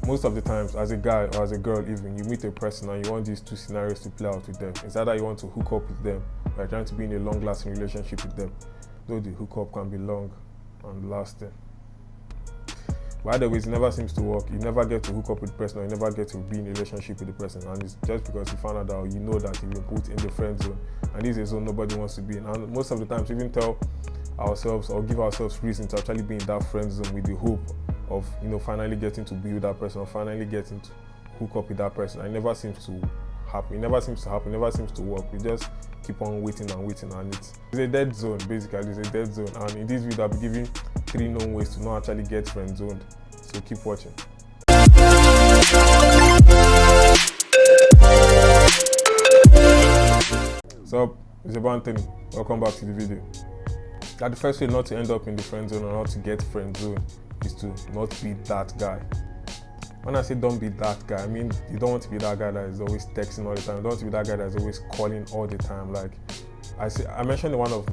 most of the times, as a guy or as a girl, even you meet a person and you want these two scenarios to play out with them. It's either you want to hook up with them, or you're trying to be in a long-lasting relationship with them. Though the hookup can be long and lasting. But either ways, it never seems to work. You never get to hook up with the person, or you never get to be in a relationship with the person. And it's just because you found out that you know that you've been put in the friend zone. And this is a zone nobody wants to be in. And most of the times, we even tell ourselves or give ourselves reason to actually be in that friend zone with the hope of, finally getting to be with that person, or finally getting to hook up with that person. And it never seems to happen. It never seems to happen. It never seems to work. We just keep on waiting and waiting, and it's a dead zone. Basically, it's a dead zone. And in this video, I'll be giving 3 known ways to not actually get friend zoned. So keep watching. So, it's about Anthony. Welcome back to the video. Now, the first way not to end up in the friend zone or not to get friend zone is to not be that guy. When I say don't be that guy, I mean you don't want to be that guy that is always texting all the time. You don't want to be that guy that is always calling all the time. Like I mentioned in one of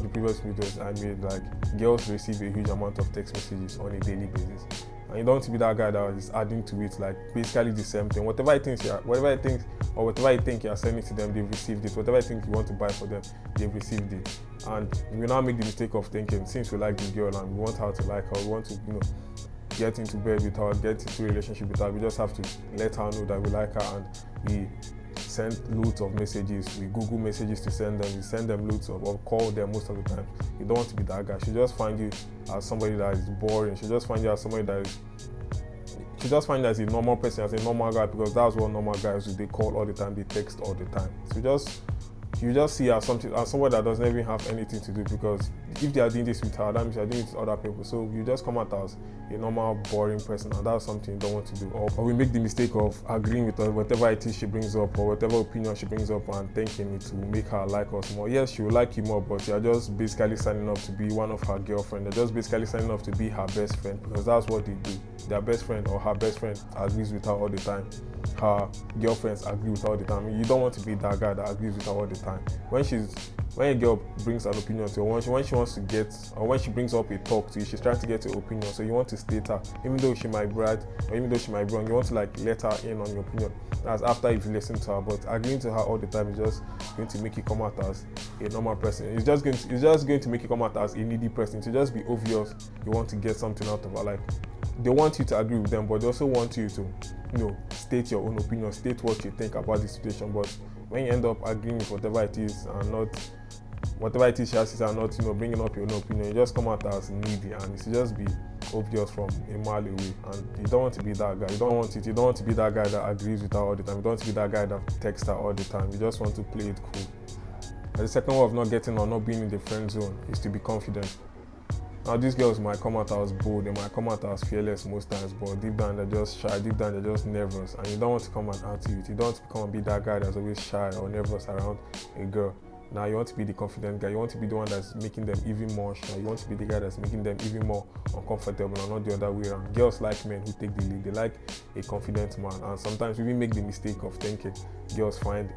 the previous videos I made, like girls receive a huge amount of text messages on a daily basis, and you don't want to be that guy that is adding to it, like basically the same thing. Whatever I think you are sending to them, they've received it. Whatever I think you want to buy for them, they've received it. And you will now make the mistake of thinking, since we like the girl and we want her to like her, we want to get into bed with her, get into a relationship with her, we just have to let her know that we like her, and we send loads of messages, we Google messages to send them, we send them loads of, or call them most of the time. You don't want to be that guy. She just find you as somebody that is boring. She just find you as somebody that is, she just find you as a normal person, as a normal guy, because that's what normal guys do. They call all the time, they text all the time. So you just see her as someone that doesn't even have anything to do, because if they are doing this with her, that means they are doing it with other people. So you just come out as a normal, boring person, and that's something you don't want to do. Or we make the mistake of agreeing with her, whatever it is she brings up, or whatever opinion she brings up, and thinking it will make her like us more. Yes, she will like you more, but you're just basically signing up to be one of her girlfriends. They're just basically signing up to be her best friend, because that's what they do. Their best friend or her best friend agrees with her all the time. Her girlfriends agree with her all the time. You don't want to be that guy that agrees with her all the time. When a girl brings an opinion to you, when she wants to get, or when she brings up a talk to you, she's trying to get your opinion. So you want to state her, even though she might be right, or even though she might be wrong. You want to let her in on your opinion. That's after you've listened to her. But agreeing to her all the time is just going to make you come out as a normal person. It's just going to make you come out as a needy person. To just be obvious, you want to get something out of her. Like, they want you to agree with them, but they also want you to, state your own opinion, state what you think about the situation. But when you end up agreeing with whatever it is and not whatever it is she has, and not bringing up your own opinion, you just come out as needy, and it should just be obvious from a mile away. And you don't want to be that guy. You don't want to be that guy that agrees with her all the time. You don't want to be that guy that texts her all the time. You just want to play it cool. And the second way of not getting or not being in the friend zone is to be confident. Now, these girls might come out as bold, they might come out as fearless most times, but deep down they're just shy, deep down they're just nervous, and you don't want to come and add to it. You don't want to come and be that guy that's always shy or nervous around a girl. Now, you want to be the confident guy. You want to be the one that's making them even more shy. You want to be the guy that's making them even more uncomfortable, and not the other way around. Girls like men who take the lead. They like a confident man, and sometimes we even make the mistake of thinking girls find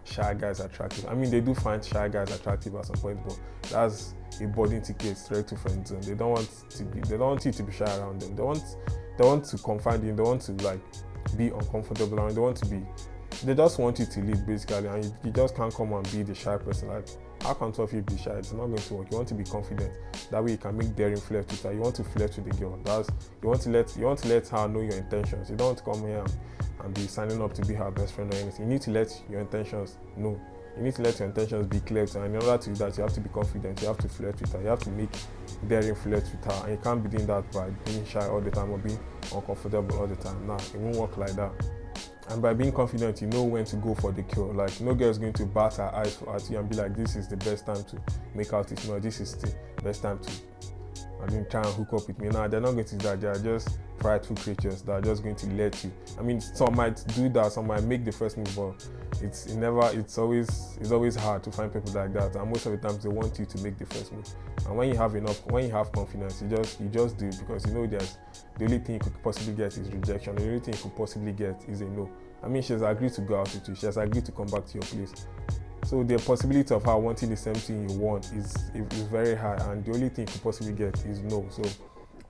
shy guys attractive. I mean, they do find shy guys attractive at some point, but that's a boarding ticket straight to friend zone. They don't want you to be shy around them. They want to confine you. They want to be uncomfortable around. They just want you to lead, basically, and you just can't come and be the shy person. Like, how can two of you be shy? It's not going to work. You want to be confident. That way you can make daring flirt with her. You want to flirt with the girl. You want to let her know your intentions. You don't want to come here and be signing up to be her best friend or anything. You need to let your intentions know. You need to let your intentions be clear, and in order to do that, you have to be confident. You have to flirt with her. You have to make daring flirt with her, and you can't be doing that by being shy all the time or being uncomfortable all the time. Nah, it won't work like that. And by being confident, you know when to go for the kill. Like, no girl is going to bat her eyes at you and be like, this is the best time to make out with me, or this is the best time to try and hook up with me. Now, they're not going to do that. They are just prideful creatures that are just going to let you. I mean, some might do that, some might make the first move, but it's always hard to find people like that. And most of the times they want you to make the first move. And when you have confidence, you just do it, because the only thing you could possibly get is rejection. The only thing you could possibly get is a no. I mean, she has agreed to go out with you. She has agreed to come back to your place. So the possibility of her wanting the same thing you want is very high, and the only thing you could possibly get is no. So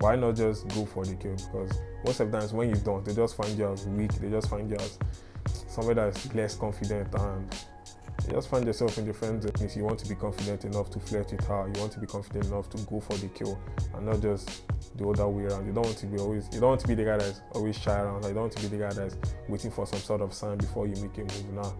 why not just go for the kill? Because most of the times when you don't, they just find you as weak, they just find you as somebody that is less confident, and you just find yourself in the friend zone. If you want to be confident enough to flirt with her, you want to be confident enough to go for the kill and not just the other way around. You don't want to be the guy that's always shy around. Like, you don't want to be the guy that's waiting for some sort of sign before you make a move. Now,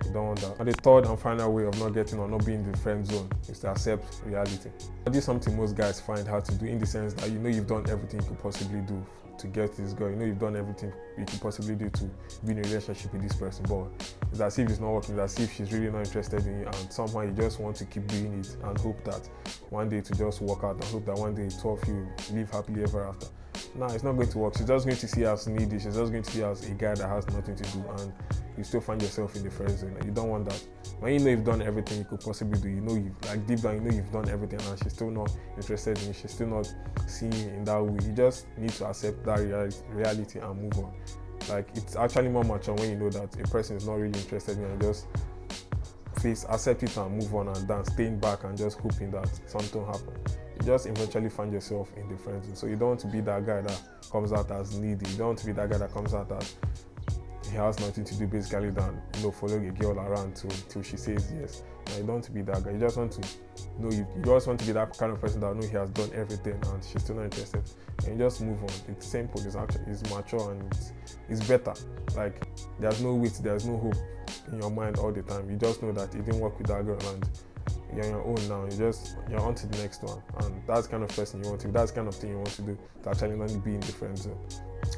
you don't want that. And the third and final way of not getting or not being in the friend zone is to accept reality. This is something most guys find hard to do, in the sense that you know you've done everything you could possibly do to get this girl. You know you've done everything you could possibly do to be in a relationship with this person, but it's as if it's not working. It's as if she's really not interested in you, and somehow you just want to keep doing it and hope that one day to just work out, and hope that one day two of you live happily ever after. No, it's not going to work. She's just going to see you as needy. She's just going to see you as a guy that has nothing to do, and you still find yourself in the friend zone. You don't want that. When you know you've done everything you could possibly do, you know deep down, you know you've done everything, and she's still not interested in you, she's still not seeing you in that way. You just need to accept that reality and move on. Like, it's actually more mature when you know that a person is not really interested in you, and just accept it and move on, and then staying back and just hoping that something will happen. You just eventually find yourself in the friend zone. So you don't want to be that guy that comes out as needy. You don't want to be that guy that comes out as he has nothing to do basically than following a girl around till she says yes. Now, you don't want to be that guy. You just want to you just want to be that kind of person that he has done everything and she's still not interested. And you just move on. It's simple. It's mature, and it's better. Like, there's no weight, there's no hope in your mind all the time. You just know that it didn't work with that girl, and you're on your own now. You're on to the next one, and that's the kind of person you want to be. That's the kind of thing you want to do to actually not be in the friend zone.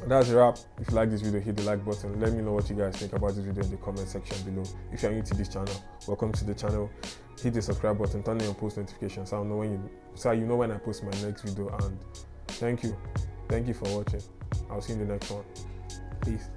That's a wrap. If you like this video, hit the like button. Let me know what you guys think about this video in the comment section below. If you're new to this channel, welcome to the channel. Hit the subscribe button, turn on your post notifications so you know when I post my next video. And thank you for watching. I'll see you in the next one. Peace.